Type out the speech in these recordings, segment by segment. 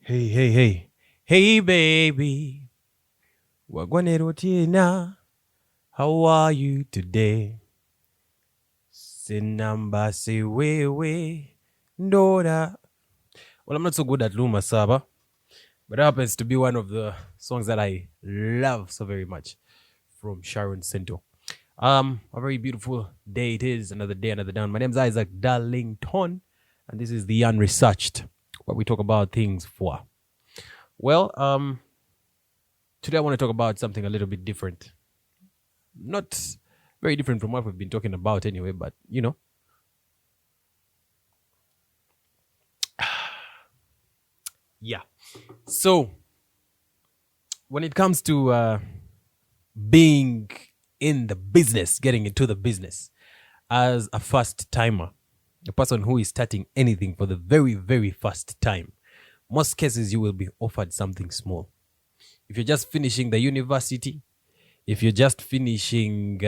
Hey, hey, hey. Hey, baby. Wagwanero Tina. How are you today? Sinamba se wewe. Ndora. Well, I'm not so good at Luma Saba, but it happens to be one of the songs that I love so very much from Sharon Sento. A very beautiful day it is. Another day, another down. My name's Isaac Darlington, and this is the Unresearched, where we talk about things for. Well, today I want to talk about something a little bit different. Not very different from what we've been talking about anyway, but you know. Yeah. So, when it comes to being in the business, getting into the business as a first timer, a person who is starting anything for the very, very first time, most cases you will be offered something small. If you're just finishing the university, if you're just finishing,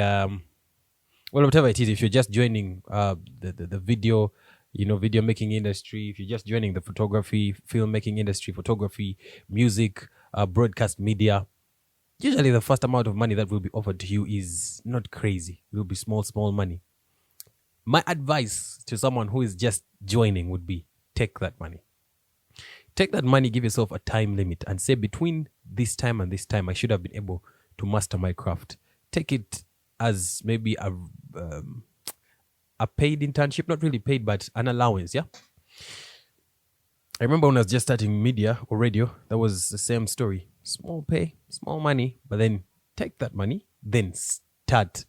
whatever it is, if you're just joining the video, video making industry, if you're just joining the photography, filmmaking industry, photography, music, broadcast media, usually the first amount of money that will be offered to you is not crazy. It will be small money. My advice to someone who is just joining would be take that money. Take that money, give yourself a time limit, and say between this time and this time, I should have been able to master my craft. Take it as maybe a paid internship, not really paid, but an allowance, yeah? I remember when I was just starting media or radio, that was the same story. Small pay, small money, but then take that money, then start.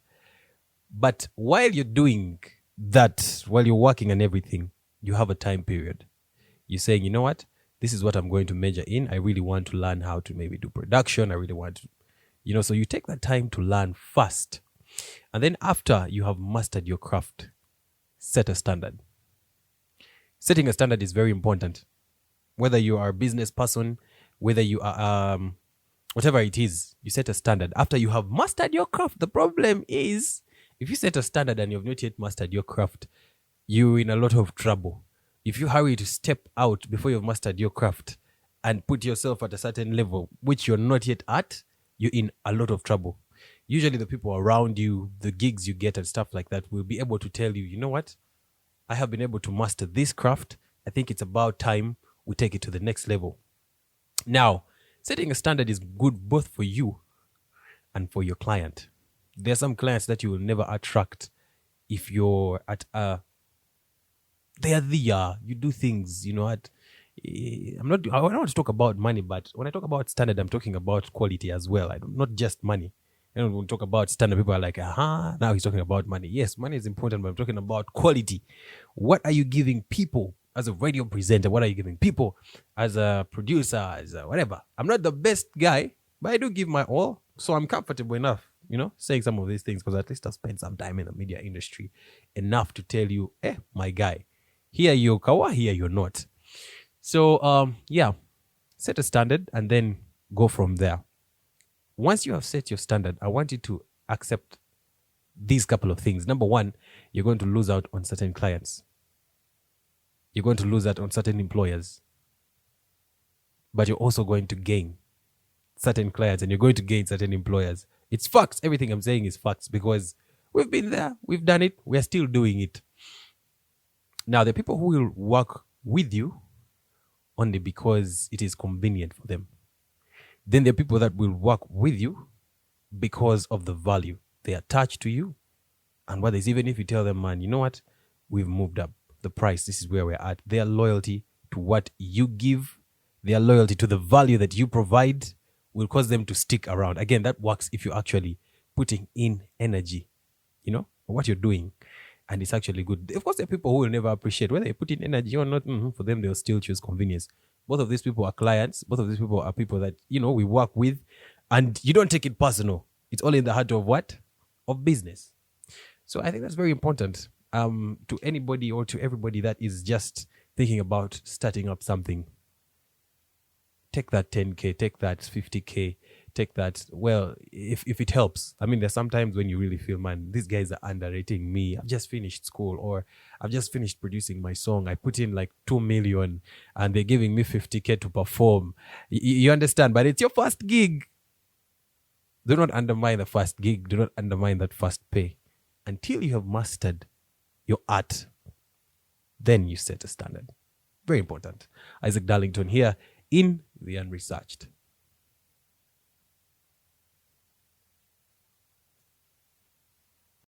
But while you're doing that, while you're working and everything, you have a time period. You're saying, you know what? This is what I'm going to major in. I really want to learn how to maybe do production. I really want to, so you take that time to learn first. And then after you have mastered your craft, set a standard. Setting a standard is very important. Whether you are a business person, whether you are, whatever it is, you set a standard. After you have mastered your craft, the problem is if you set a standard and you have not yet mastered your craft, you're in a lot of trouble. If you hurry to step out before you've mastered your craft and put yourself at a certain level, which you're not yet at, you're in a lot of trouble. Usually the people around you, the gigs you get and stuff like that will be able to tell you, you know what? I have been able to master this craft. I think it's about time we take it to the next level. Now, setting a standard is good both for you and for your client. There are some clients that you will never attract if you're at a you do things, I don't want to talk about money, but when I talk about standard, I'm talking about quality as well. Not just money. When we talk about standard, people are like, now he's talking about money. Yes, money is important, but I'm talking about quality. What are you giving people as a radio presenter? What are you giving people as a producer, as a whatever? I'm not the best guy, but I do give my all. So I'm comfortable enough, saying some of these things because at least I've spent some time in the media industry enough to tell you, my guy, here you're kawa, here you're not. So, set a standard and then go from there. Once you have set your standard, I want you to accept these couple of things. Number one, you're going to lose out on certain clients. You're going to lose out on certain employers. But you're also going to gain certain clients and you're going to gain certain employers. It's facts. Everything I'm saying is facts because we've been there. We've done it. We're still doing it. Now, the people who will work with you only because it is convenient for them. Then there are people that will work with you because of the value they attach to you. And what is, even if you tell them, man, you know what? We've moved up the price. This is where we're at. Their loyalty to what you give, their loyalty to the value that you provide will cause them to stick around. Again, that works if you're actually putting in energy, for what you're doing. And it's actually good. Of course, there are people who will never appreciate whether you put in energy or not. For them, they'll still choose convenience. Both of these people are clients. Both of these people are people that, we work with. And you don't take it personal. It's all in the heart of what? Of business. So I think that's very important to anybody or to everybody that is just thinking about starting up something. Take that 10K, take that 50K, take that. Well, if it helps. I mean, there's sometimes when you really feel, man, these guys are underrating me. I've just finished school, or I've just finished producing my song. I put in like 2 million and they're giving me 50K to perform. You understand? But it's your first gig. Do not undermine the first gig. Do not undermine that first pay. Until you have mastered your art, then you set a standard. Very important. Isaac Darlington here in The Unresearched.